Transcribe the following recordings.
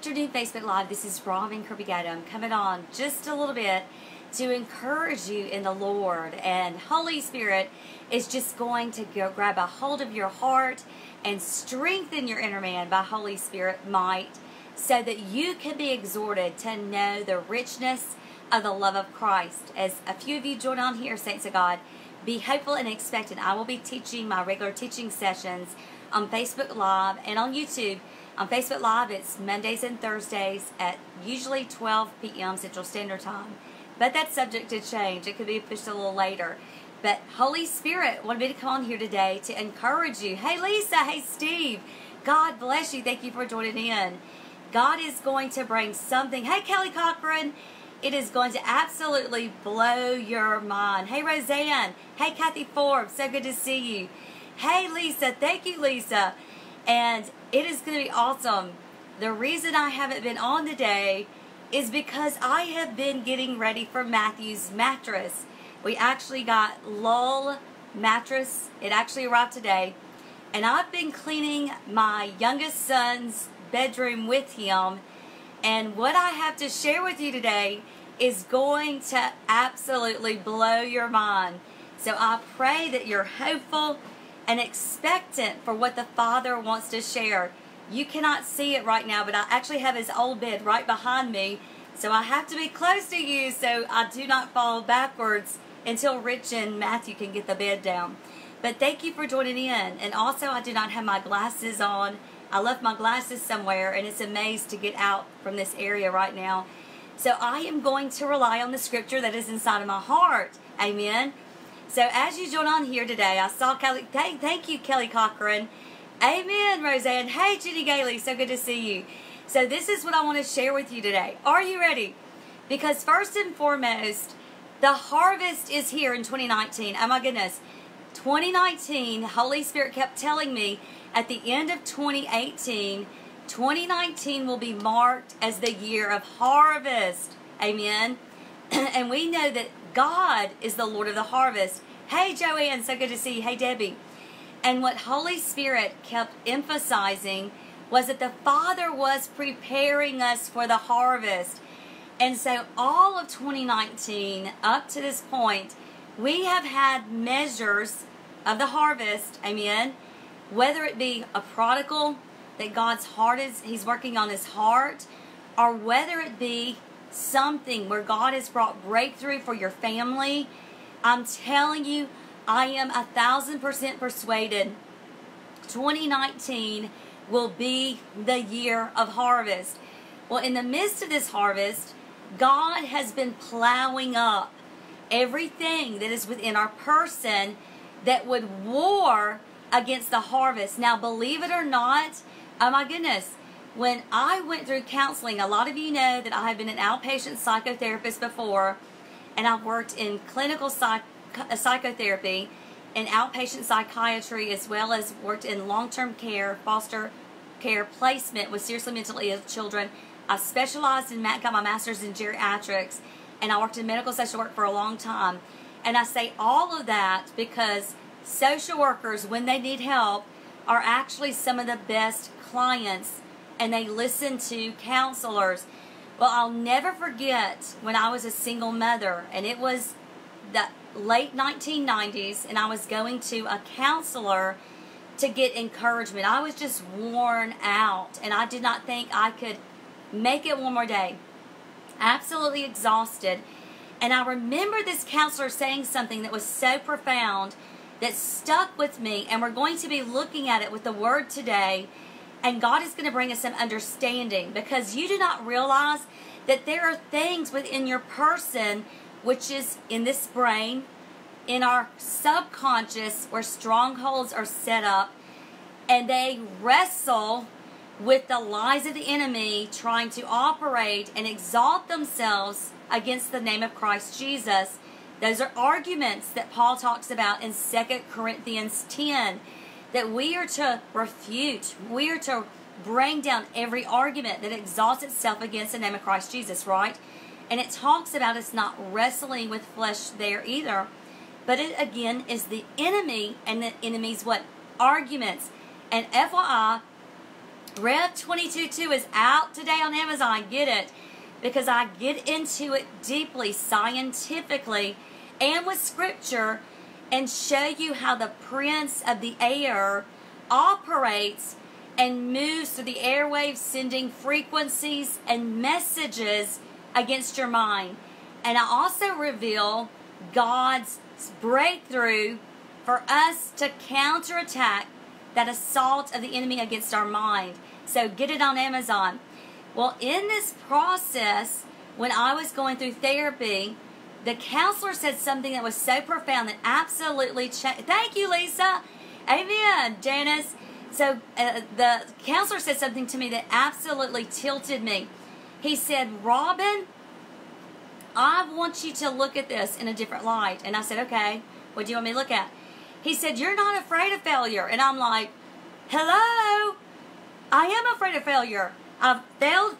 afternoon, Facebook Live. This is Robin Kirby Gatto. I'm coming on just a little bit to encourage you in the Lord. And Holy Spirit is just going to go grab a hold of your heart and strengthen your inner man by Holy Spirit might, so that you can be exhorted to know the richness of the love of Christ. As a few of you join on here, saints of God, be hopeful and expectant. I will be teaching my regular teaching sessions on Facebook Live and on YouTube. On Facebook Live, it's Mondays and Thursdays at usually 12 p.m. Central Standard Time. But that's subject to change. It could be pushed a little later. But Holy Spirit wanted me to come on here today to encourage you. Hey, Lisa. Hey, Steve. God bless you. Thank you for joining in. God is going to bring something. Hey, Kelly Cochran. It is going to absolutely blow your mind. Hey, Roseanne. Hey, Kathy Forbes. So good to see you. Hey, Lisa. Thank you, Lisa. And it is going to be awesome. The reason I haven't been on today is because I have been getting ready for Matthew's mattress. We actually got Lull mattress. It actually arrived today. And I've been cleaning my youngest son's bedroom with him. And what I have to share with you today is going to absolutely blow your mind. So I pray that you're hopeful and expectant for what the Father wants to share. You cannot see it right now, but I actually have his old bed right behind me, so I have to be close to you so I do not fall backwards until Rich and Matthew can get the bed down. But thank you for joining in. And also, I do not have my glasses on. I left my glasses somewhere, and it's a maze to get out from this area right now. So I am going to rely on the scripture that is inside of my heart. Amen. So as you join on here today, I saw Kelly. Thank you, Kelly Cochran. Amen, Roseanne. Hey, Jenny Gailey. So good to see you. So this is what I want to share with you today. Are you ready? Because first and foremost, the harvest is here in 2019. Oh my goodness. 2019, Holy Spirit kept telling me at the end of 2018, 2019 will be marked as the year of harvest. Amen. And we know that God is the Lord of the harvest. Hey, Joanne, so good to see you. Hey, Debbie. And what Holy Spirit kept emphasizing was that the Father was preparing us for the harvest. And so all of 2019, up to this point, we have had measures of the harvest. Amen. Whether it be a prodigal, that God's heart is, He's working on his heart, or whether it be something where God has brought breakthrough for your family. I'm telling you, I am 1,000% persuaded 2019 will be the year of harvest. Well, in the midst of this harvest, God has been plowing up everything that is within our person that would war against the harvest. Now, believe it or not, oh my goodness, when I went through counseling, a lot of you know that I have been an outpatient psychotherapist before, and I've worked in clinical psychotherapy and outpatient psychiatry, as well as worked in long-term care, foster care placement with seriously mentally ill children. I specialized in, got my master's in geriatrics, and I worked in medical social work for a long time. And I say all of that because social workers, when they need help, are actually some of the best clients, and they listen to counselors. Well, I'll never forget when I was a single mother, and it was the late 1990s, and I was going to a counselor to get encouragement. I was just worn out, and I did not think I could make it one more day. Absolutely exhausted. And I remember this counselor saying something that was so profound that stuck with me, and we're going to be looking at it with the Word today. And God is going to bring us some understanding, because you do not realize that there are things within your person, which is in this brain, in our subconscious, where strongholds are set up, and they wrestle with the lies of the enemy trying to operate and exalt themselves against the name of Christ Jesus. Those are arguments that Paul talks about in 2 Corinthians 10. That we are to refute, we are to bring down every argument that exalts itself against the name of Christ Jesus, right? And it talks about us not wrestling with flesh there either. But it again is the enemy, and the enemy's what? Arguments. And FYI, Rev 22:2 is out today on Amazon. Get it, because I get into it deeply, scientifically, and with scripture, and show you how the prince of the air operates and moves through the airwaves, sending frequencies and messages against your mind. And I also reveal God's breakthrough for us to counterattack that assault of the enemy against our mind. So get it on Amazon. Well, in this process, when I was going through therapy, the counselor said something that was so profound that absolutely changed. Thank you, Lisa. Amen, Janice. So the counselor said something to me that absolutely tilted me. He said, Robin, I want you to look at this in a different light. And I said, okay, what do you want me to look at? He said, you're not afraid of failure. And I'm like, hello? I am afraid of failure. I've failed.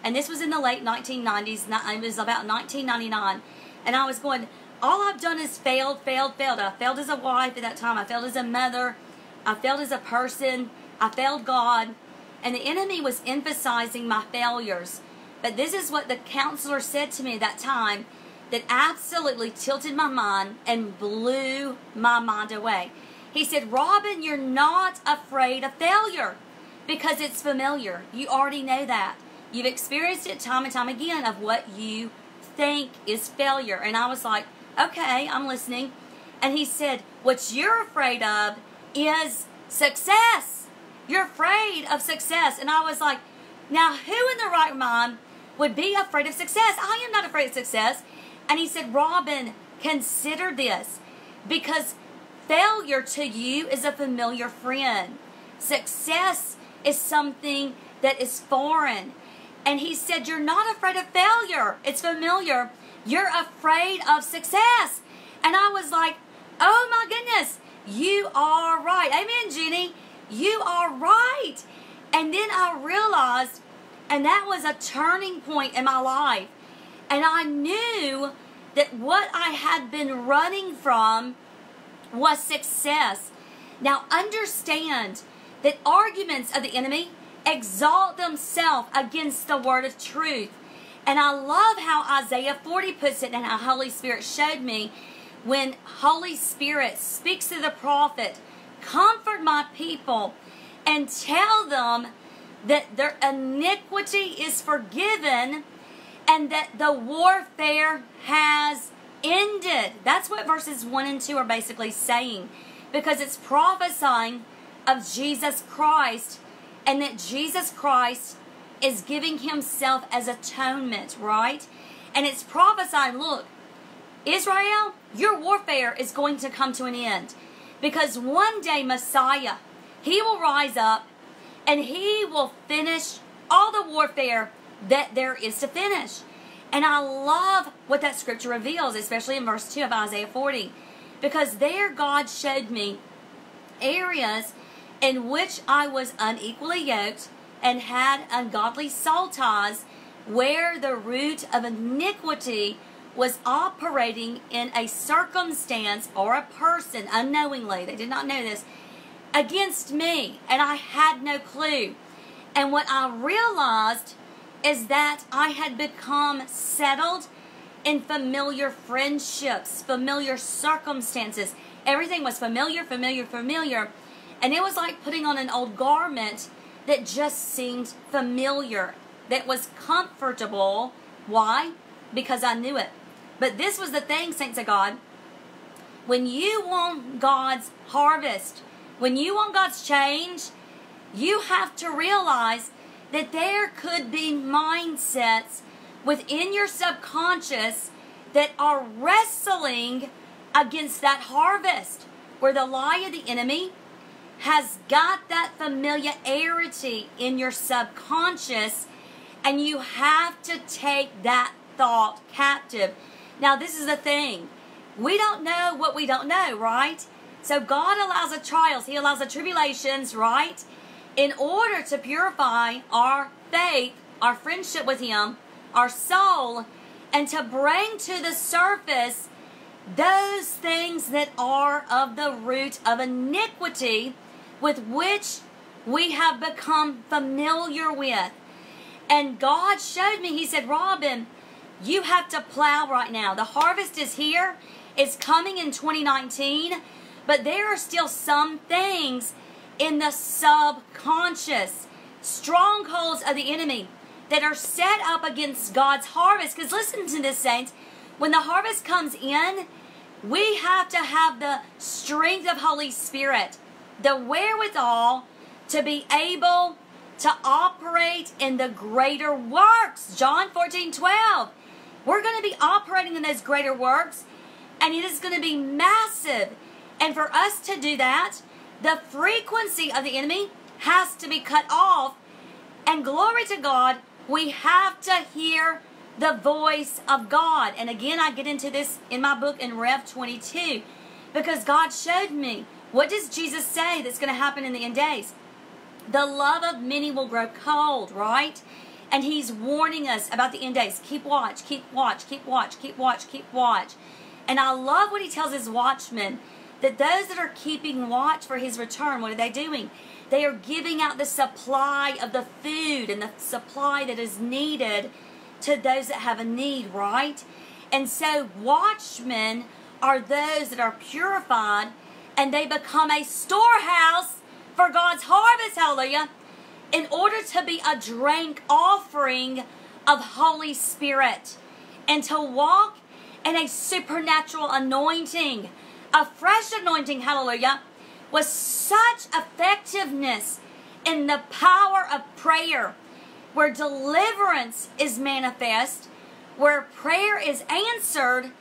And this was in the late 1990s. It was about 1999. And I was going, all I've done is failed. I failed as a wife at that time. I failed as a mother. I failed as a person. I failed God. And the enemy was emphasizing my failures. But this is what the counselor said to me at that time that absolutely tilted my mind and blew my mind away. He said, Robin, you're not afraid of failure because it's familiar. You already know that. You've experienced it time and time again of what you think is failure. And I was like, okay, I'm listening. And he said, what you're afraid of is success. You're afraid of success. And I was like, now who in their right mind would be afraid of success? I am not afraid of success. And he said, Robin, consider this, because failure to you is a familiar friend. Success is something that is foreign. And he said, you're not afraid of failure. It's familiar. You're afraid of success. And I was like, oh my goodness, you are right. Amen, Jenny. You are right. And then I realized, and that was a turning point in my life. And I knew that what I had been running from was success. Now understand that arguments of the enemy exalt themselves against the word of truth. And I love how Isaiah 40 puts it and how Holy Spirit showed me when Holy Spirit speaks to the prophet, comfort my people and tell them that their iniquity is forgiven and that the warfare has ended. That's what verses 1 and 2 are basically saying, because it's prophesying of Jesus Christ and that Jesus Christ is giving himself as atonement, right? And it's prophesying, look, Israel, your warfare is going to come to an end, because one day Messiah, he will rise up and he will finish all the warfare that there is to finish. And I love what that scripture reveals, especially in verse 2 of Isaiah 40, because there God showed me areas in which I was unequally yoked and had ungodly soul ties, where the root of iniquity was operating in a circumstance or a person unknowingly, they did not know this, against me, and I had no clue. And what I realized is that I had become settled in familiar friendships, familiar circumstances. Everything was familiar. And it was like putting on an old garment that just seemed familiar, that was comfortable. Why? Because I knew it. But this was the thing, saints of God. When you want God's harvest, when you want God's change, you have to realize that there could be mindsets within your subconscious that are wrestling against that harvest, where the lie of the enemy has got that familiarity in your subconscious, and you have to take that thought captive. Now, this is the thing. We don't know what we don't know, right? So God allows the trials. He allows the tribulations, right? In order to purify our faith, our friendship with Him, our soul, and to bring to the surface those things that are of the root of iniquity with which we have become familiar with. And God showed me, He said, Robin, you have to plow right now. The harvest is here. It's coming in 2019. But there are still some things in the subconscious, strongholds of the enemy that are set up against God's harvest. Because listen to this, saints. When the harvest comes in, we have to have the strength of Holy Spirit, the wherewithal to be able to operate in the greater works. John 14:12. We're going to be operating in those greater works, and it is going to be massive. And for us to do that, the frequency of the enemy has to be cut off. And glory to God, we have to hear the voice of God. And again, I get into this in my book in Rev 22, because God showed me, what does Jesus say that's going to happen in the end days? The love of many will grow cold, right? And He's warning us about the end days. Keep watch, keep watch, keep watch, keep watch, keep watch. And I love what He tells His watchmen, that those that are keeping watch for His return, what are they doing? They are giving out the supply of the food and the supply that is needed to those that have a need, right? And so watchmen are those that are purified, and they become a storehouse for God's harvest, hallelujah, in order to be a drink offering of Holy Spirit and to walk in a supernatural anointing, a fresh anointing, hallelujah, with such effectiveness in the power of prayer, where deliverance is manifest, where prayer is answered,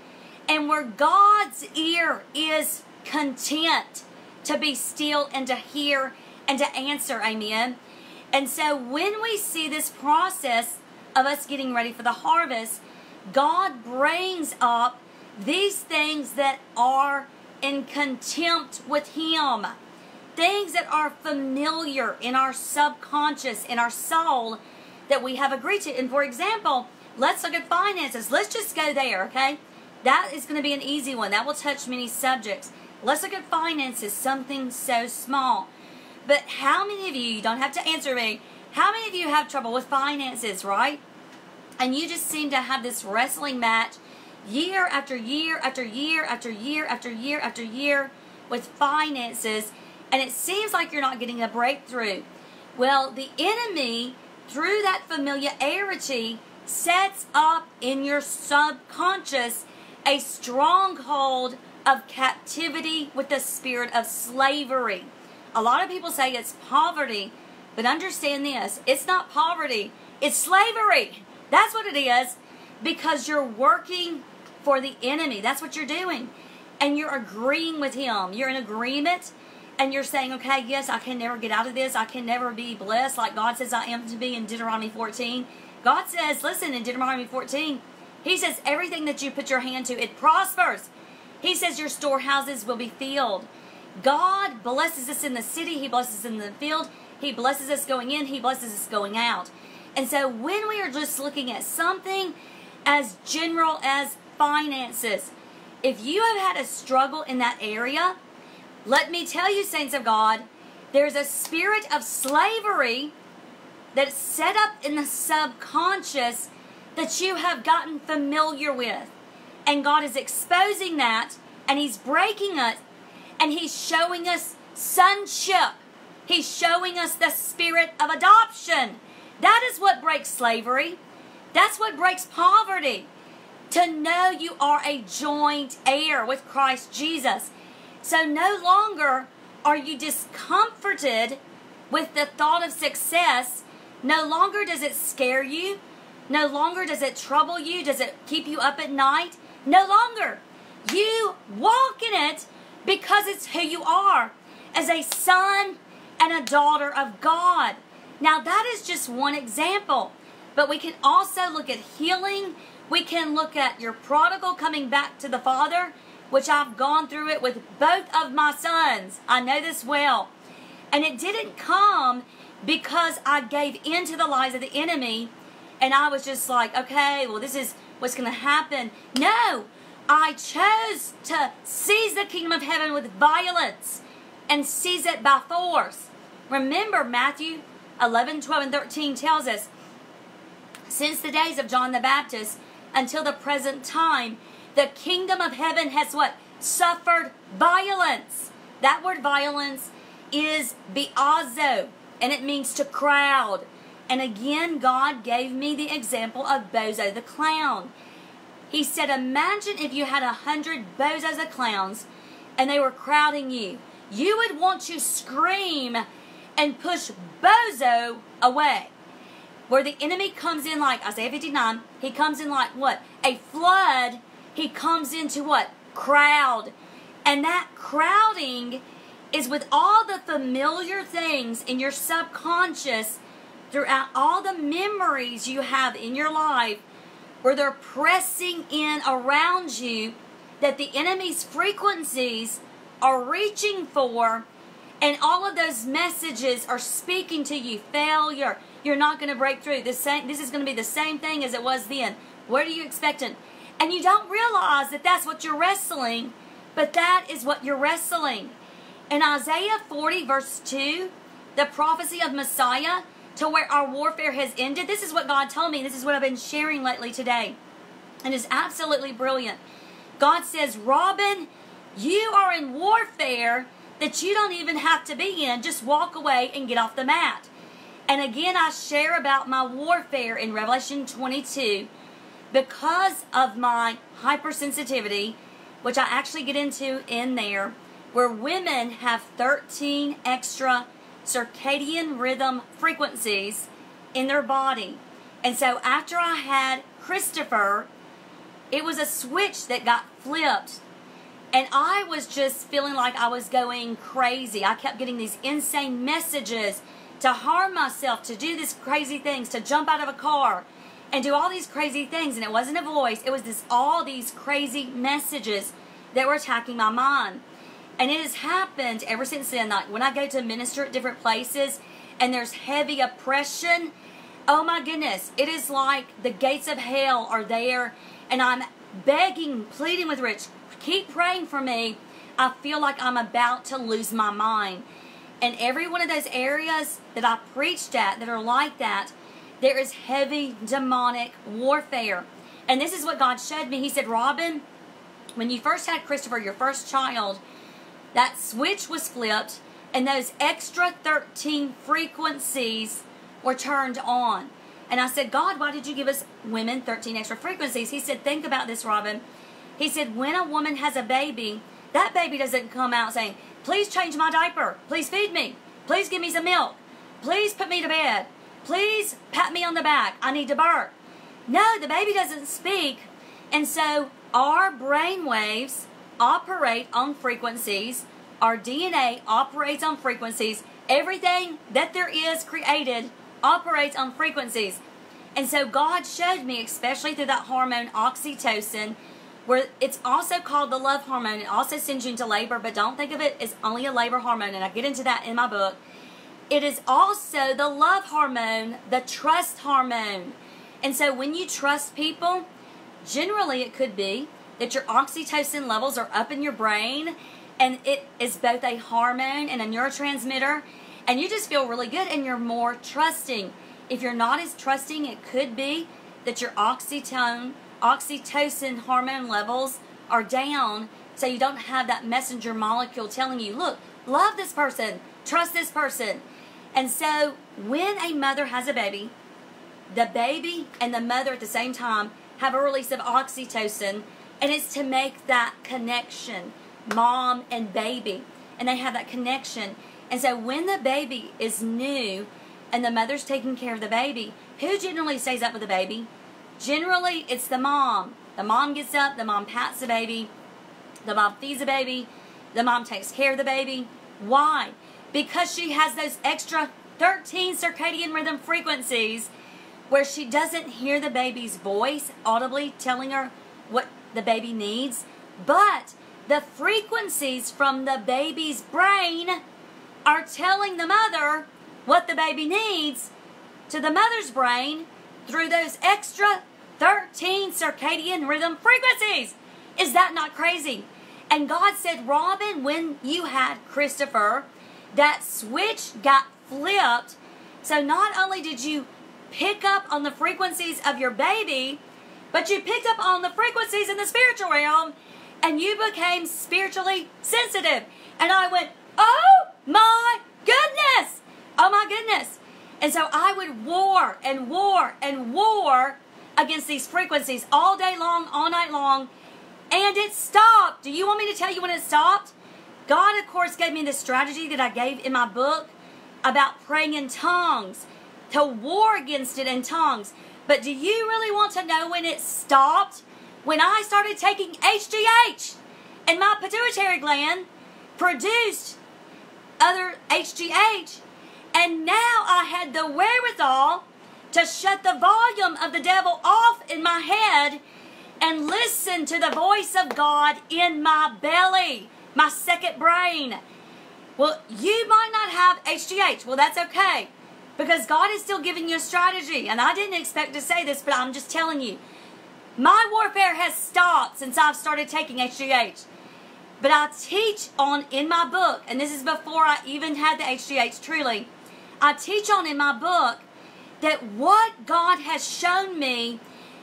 and where God's ear is content to be still and to hear and to answer. Amen. And so when we see this process of us getting ready for the harvest, God brings up these things that are in contempt with Him. Things that are familiar in our subconscious, in our soul, that we have agreed to. And for example, let's look at finances. Let's just go there, okay? That is going to be an easy one. That will touch many subjects. Let's look at finances, something so small. But how many of you don't have to answer me, how many of you have trouble with finances, right? And you just seem to have this wrestling match year after year after year after year after year after year with finances, and it seems like you're not getting a breakthrough. Well, the enemy, through that familiarity, sets up in your subconscious a stronghold of captivity with the spirit of slavery. A lot of people say it's poverty, but understand this, it's not poverty, it's slavery. That's what it is, because you're working for the enemy. That's what you're doing. And you're agreeing with him. You're in agreement, and you're saying, okay, yes, I can never get out of this. I can never be blessed like God says I am to be in Deuteronomy 14. God says, listen, in Deuteronomy 14, He says everything that you put your hand to, it prospers. He says your storehouses will be filled. God blesses us in the city. He blesses us in the field. He blesses us going in. He blesses us going out. And so when we are just looking at something as general as finances, if you have had a struggle in that area, let me tell you, saints of God, there's a spirit of slavery that's set up in the subconscious that you have gotten familiar with. And God is exposing that, and He's breaking it, and He's showing us sonship. He's showing us the spirit of adoption. That is what breaks slavery. That's what breaks poverty. To know you are a joint heir with Christ Jesus. So no longer are you discomforted with the thought of success. No longer does it scare you. No longer does it trouble you. Does it keep you up at night? No longer. You walk in it because it's who you are as a son and a daughter of God. Now that is just one example. But we can also look at healing. We can look at your prodigal coming back to the Father, which I've gone through it with both of my sons. I know this well. And it didn't come because I gave in to the lies of the enemy and I was just like, okay, well, this is what's going to happen. No, I chose to seize the kingdom of heaven with violence and seize it by force. Remember, Matthew 11, 12, and 13 tells us, since the days of John the Baptist until the present time, the kingdom of heaven has what? Suffered violence. That word violence is biazo, and it means to crowd. And again, God gave me the example of Bozo the clown. He said, imagine if you had 100 bozos of clowns and they were crowding you. You would want to scream and push Bozo away. Where the enemy comes in like Isaiah 59, he comes in like what? A flood. He comes into what? Crowd. And that crowding is with all the familiar things in your subconscious throughout all the memories you have in your life, where they're pressing in around you, that the enemy's frequencies are reaching for, and all of those messages are speaking to you. Failure. You're not going to break through. This is going to be the same thing as it was then. What are you expecting? And you don't realize that that's what you're wrestling, but that is what you're wrestling. In Isaiah 40 verse 2, the prophecy of Messiah, to where our warfare has ended, this is what God told me. This is what I've been sharing lately today. And it's absolutely brilliant. God says, Robin, you are in warfare that you don't even have to be in. Just walk away and get off the mat. And again, I share about my warfare in Revelation 22 because of my hypersensitivity, which I actually get into in there, where women have 13 extra circadian rhythm frequencies in their body. And so after I had Christopher, it was a switch that got flipped. And I was just feeling like I was going crazy. I kept getting these insane messages to harm myself, to do these crazy things, to jump out of a car and do all these crazy things. And it wasn't a voice. It was all these crazy messages that were attacking my mind. And it has happened ever since then. Like when I go to minister at different places and there's heavy oppression, oh my goodness, it is like the gates of hell are there. And I'm begging, pleading with Rich, keep praying for me. I feel like I'm about to lose my mind. And every one of those areas that I preached at that are like that, there is heavy demonic warfare. And this is what God showed me. He said, Robin, when you first had Christopher, your first child, that switch was flipped and those extra 13 frequencies were turned on. And I said, God, why did you give us women 13 extra frequencies? He said, think about this, Robin. He said, when a woman has a baby, that baby doesn't come out saying, please change my diaper. Please feed me. Please give me some milk. Please put me to bed. Please pat me on the back. I need to burp. No, the baby doesn't speak. And so our brain waves operate on frequencies. Our DNA operates on frequencies. Everything that there is created operates on frequencies. And so God showed me, especially through that hormone oxytocin, where it's also called the love hormone. It also sends you into labor, but don't think of it as only a labor hormone, and I get into that in my book. It is also the love hormone, the trust hormone. And so when you trust people, generally it could be that your oxytocin levels are up in your brain, and it is both a hormone and a neurotransmitter, and you just feel really good and you're more trusting. If you're not as trusting, it could be that your oxytocin hormone levels are down, so you don't have that messenger molecule telling you, look, love this person, trust this person. And so when a mother has a baby, the baby and the mother at the same time have a release of oxytocin, and it's to make that connection, mom and baby, and they have that connection. And so when the baby is new and the mother's taking care of the baby, who generally stays up with the baby? Generally, it's the mom. The mom gets up, the mom pats the baby, the mom feeds the baby, the mom takes care of the baby. Why? Because she has those extra 13 circadian rhythm frequencies where she doesn't hear the baby's voice audibly telling her what the baby needs, but the frequencies from the baby's brain are telling the mother what the baby needs to the mother's brain through those extra 13 circadian rhythm frequencies. Is that not crazy? And God said, Robin, when you had Christopher, that switch got flipped. So not only did you pick up on the frequencies of your baby, but you picked up on the frequencies in the spiritual realm, and you became spiritually sensitive. And I went, oh my goodness! Oh my goodness! And so I would war and war and war against these frequencies all day long, all night long, and it stopped. Do you want me to tell you when it stopped? God, of course, gave me the strategy that I gave in my book about praying in tongues, to war against it in tongues. But do you really want to know when it stopped? When I started taking HGH, and my pituitary gland produced other HGH, and now I had the wherewithal to shut the volume of the devil off in my head and listen to the voice of God in my belly, my second brain. Well, you might not have HGH. Well, that's okay, because God is still giving you a strategy. And I didn't expect to say this, but I'm just telling you. My warfare has stopped since I've started taking HGH. But I teach on in my book, and this is before I even had the HGH truly, I teach on in my book that what God has shown me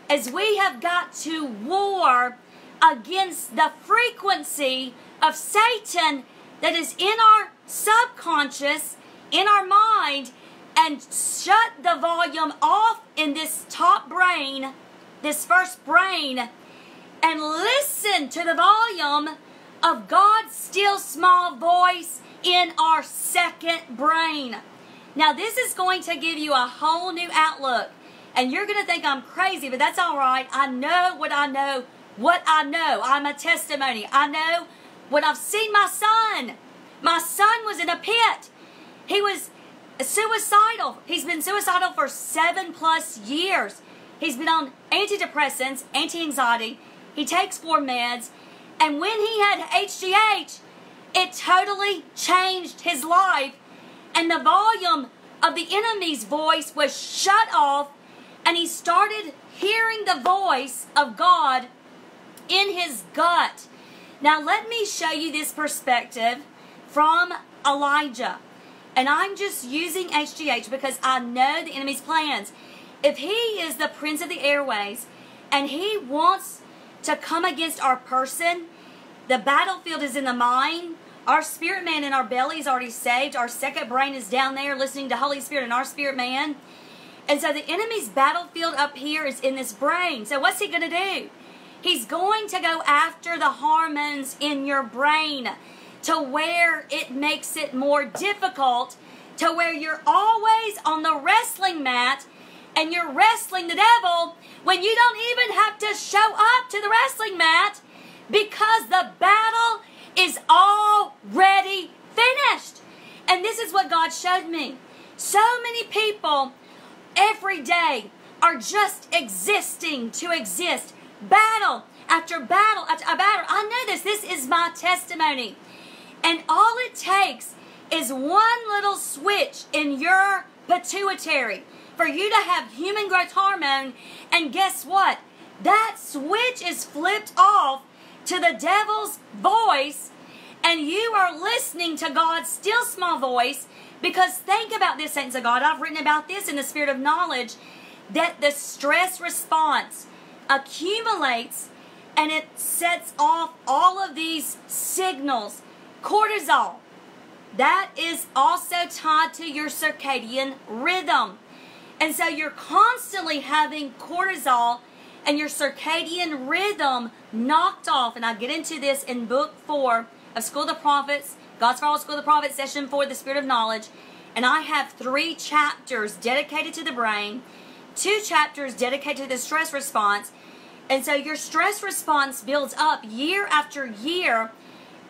is we have got to war against the frequency of Satan that is in our subconscious, in our mind, and shut the volume off in this top brain, this first brain, and listen to the volume of God's still small voice in our second brain. Now, this is going to give you a whole new outlook, and you're going to think I'm crazy, but that's all right. I know what I know, what I know. I'm a testimony. I know what I've seen my son. My son was in a pit. He was suicidal. He's been suicidal for 7+ years. He's been on antidepressants, anti-anxiety. He takes 4 meds. And when he had HGH, it totally changed his life. And the volume of the enemy's voice was shut off. And he started hearing the voice of God in his gut. Now let me show you this perspective from Elijah. And I'm just using HGH because I know the enemy's plans. If he is the prince of the airways and he wants to come against our person, the battlefield is in the mind. Our spirit man in our belly is already saved. Our second brain is down there listening to Holy Spirit and our spirit man. And so the enemy's battlefield up here is in this brain. So what's he going to do? He's going to go after the hormones in your brain to where it makes it more difficult, to where you're always on the wrestling mat and you're wrestling the devil when you don't even have to show up to the wrestling mat because the battle is already finished. And this is what God showed me. So many people every day are just existing to exist. Battle after battle after battle. I know this. This is my testimony. And all it takes is one little switch in your pituitary for you to have human growth hormone. And guess what? That switch is flipped off to the devil's voice, and you are listening to God's still small voice. Because think about this, saints of God. I've written about this in the Spirit of Knowledge, that the stress response accumulates and it sets off all of these signals. Cortisol, that is also tied to your circadian rhythm. And so you're constantly having cortisol and your circadian rhythm knocked off. And I get into this in book 4 of School of the Prophets, God's Power School of the Prophets, session 4, the Spirit of Knowledge. And I have 3 chapters dedicated to the brain, 2 chapters dedicated to the stress response. And so your stress response builds up year after year.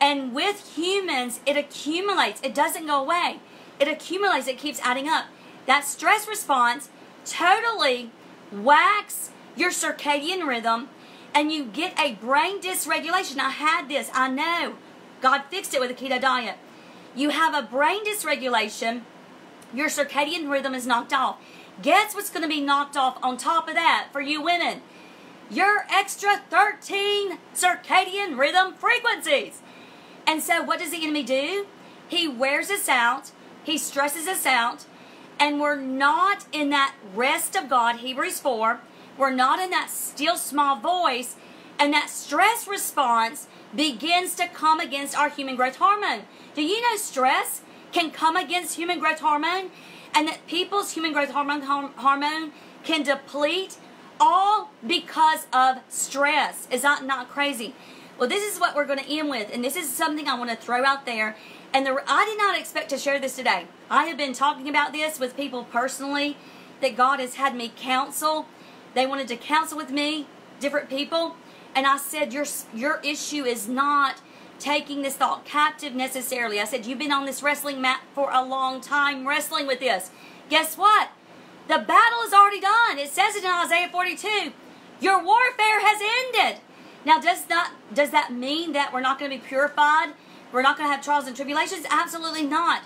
And with humans, it accumulates. It doesn't go away. It accumulates. It keeps adding up. That stress response totally whacks your circadian rhythm, and you get a brain dysregulation. I had this. I know. God fixed it with a keto diet. You have a brain dysregulation. Your circadian rhythm is knocked off. Guess what's going to be knocked off on top of that for you women? Your extra 13 circadian rhythm frequencies. And so what does the enemy do? He wears us out. he stresses us out, and we're not in that rest of God, Hebrews 4. We're not in that still small voice, and that stress response begins to come against our human growth hormone. Do you know stress can come against human growth hormone, and that people's human growth hormone can deplete all because of stress? Is that not crazy? Well, this is what we're going to end with, and this is something I want to throw out there. And I did not expect to share this today. I have been talking about this with people personally that God has had me counsel. They wanted to counsel with me, different people. And I said, your issue is not taking this thought captive necessarily. I said, you've been on this wrestling mat for a long time wrestling with this. Guess what? The battle is already done. It says it in Isaiah 42. Your warfare has ended. Now, does that mean that we're not going to be purified? We're not going to have trials and tribulations? Absolutely not.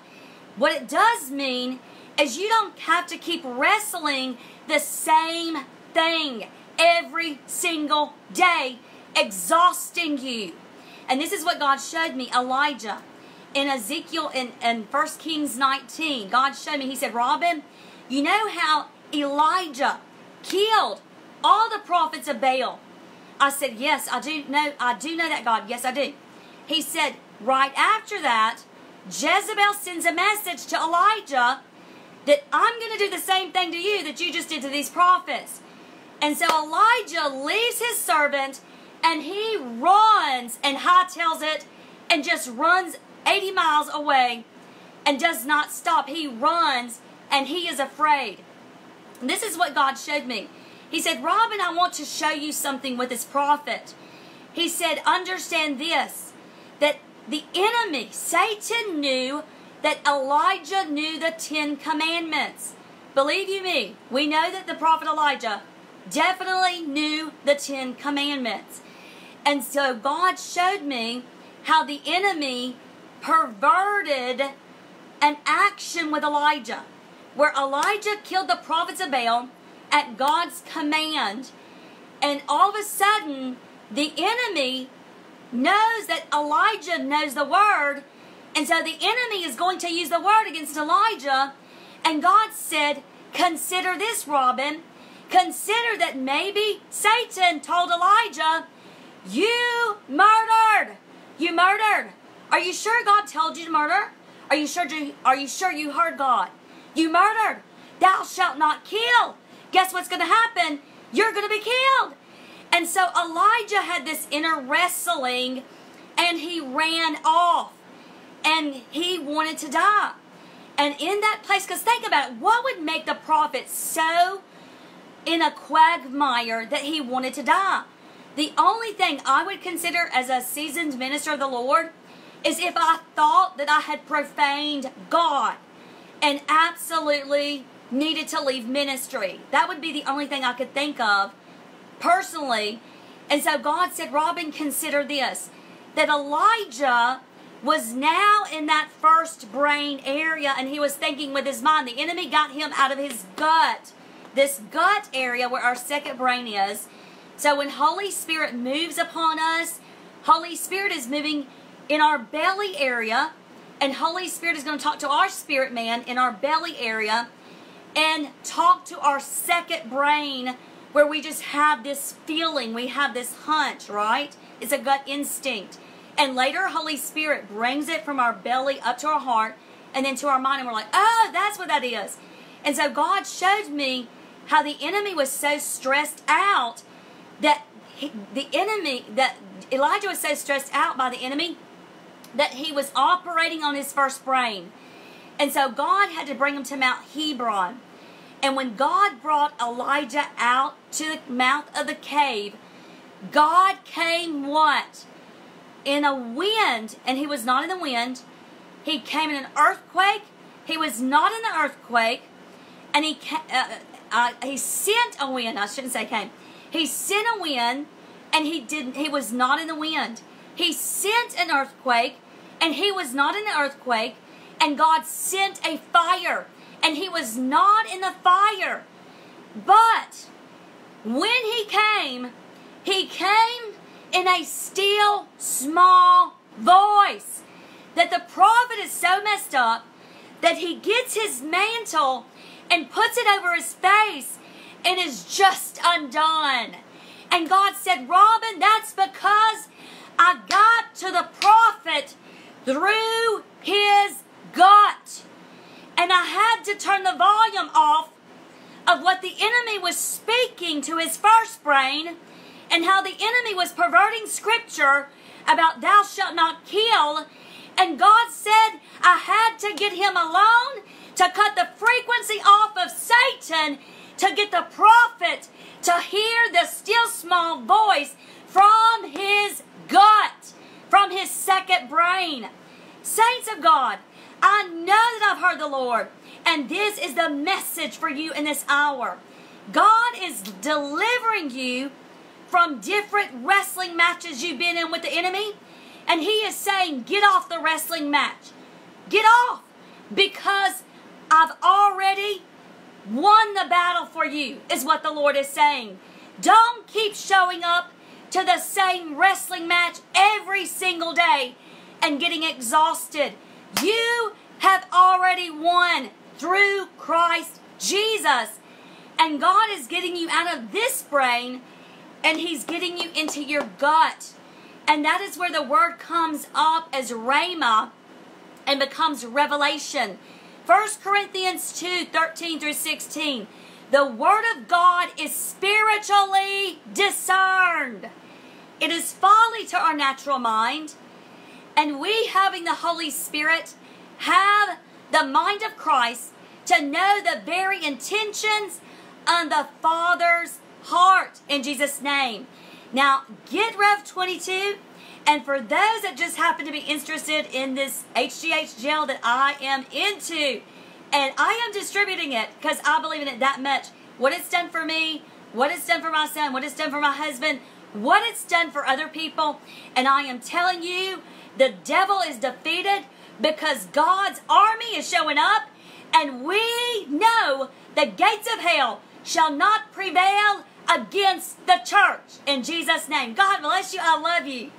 What it does mean is you don't have to keep wrestling the same thing every single day, exhausting you. And this is what God showed me, Elijah. In Ezekiel, in 1 Kings 19, God showed me, he said, Robin, you know how Elijah killed all the prophets of Baal? I said, yes, I do know that, God. Yes, I do. He said, right after that, Jezebel sends a message to Elijah that I'm going to do the same thing to you that you just did to these prophets. And so Elijah leaves his servant, and he runs and hightails it and just runs 80 miles away and does not stop. He runs, and he is afraid. And this is what God showed me. He said, Robin, I want to show you something with this prophet. He said, understand this, that the enemy, Satan, knew that Elijah knew the 10 Commandments. Believe you me, we know that the prophet Elijah definitely knew the 10 Commandments. And so God showed me how the enemy perverted an action with Elijah, where Elijah killed the prophets of Baal at God's command. And all of a sudden, the enemy knows that Elijah knows the word, and so the enemy is going to use the word against Elijah. And God said, consider this, Robin. Consider that maybe Satan told Elijah, you murdered. You murdered. Are you sure God told you to murder? Are you sure you heard God? You murdered. Thou shalt not kill. Guess what's going to happen? You're going to be killed. And so Elijah had this inner wrestling, and he ran off, and he wanted to die. And in that place, because think about it, what would make the prophet so in a quagmire that he wanted to die? The only thing I would consider as a seasoned minister of the Lord is if I thought that I had profaned God and absolutely needed to leave ministry. That would be the only thing I could think of personally. And so God said, Robin, consider this, that Elijah was now in that first brain area, and he was thinking with his mind. The enemy got him out of his gut, this gut area where our second brain is. So when Holy Spirit moves upon us, Holy Spirit is moving in our belly area, and Holy Spirit is going to talk to our spirit man in our belly area and talk to our second brain, where we just have this feeling, we have this hunch, right? It's a gut instinct. And later, Holy Spirit brings it from our belly up to our heart and then to our mind, and we're like, oh, that's what that is. And so God showed me how the enemy was so stressed out that Elijah was so stressed out by the enemy that he was operating on his first brain. And so God had to bring him to Mount Hebron. And when God brought Elijah out to the mouth of the cave, God came what? In a wind, and he was not in the wind. He came in an earthquake. He was not in the earthquake. And he sent a wind. I shouldn't say came. He sent a wind, and he was not in the wind. He sent an earthquake, and he was not in the earthquake. And God sent a fire, and he was not in the fire. But when he came in a still, small voice. That the prophet is so messed up that he gets his mantle and puts it over his face and is just undone. And God said, Robin, that's because I got to the prophet through his gut. And I had to turn the volume off of what the enemy was speaking to his first brain, and how the enemy was perverting scripture about thou shalt not kill. And God said I had to get him alone to cut the frequency off of Satan, to get the prophet to hear the still small voice from his gut, from his second brain. Saints of God, I know that I've heard the Lord, and this is the message for you in this hour. God is delivering you from different wrestling matches you've been in with the enemy, and he is saying, get off the wrestling match. Get off, because I've already won the battle for you, is what the Lord is saying. Don't keep showing up to the same wrestling match every single day and getting exhausted. You have already won through Christ Jesus. And God is getting you out of this brain, and he's getting you into your gut. And that is where the word comes up as rhema and becomes revelation. 1 Corinthians 2:13-16. The word of God is spiritually discerned. It is folly to our natural mind. And we, having the Holy Spirit, have the mind of Christ to know the very intentions on the Father's heart, in Jesus' name. Now, get Rev 22. And for those that just happen to be interested in this HGH gel that I am into, and I am distributing it because I believe in it that much, what it's done for me, what it's done for my son, what it's done for my husband, what it's done for other people, and I am telling you, the devil is defeated because God's army is showing up, and we know the gates of hell shall not prevail against the church. In Jesus' name. God bless you. I love you.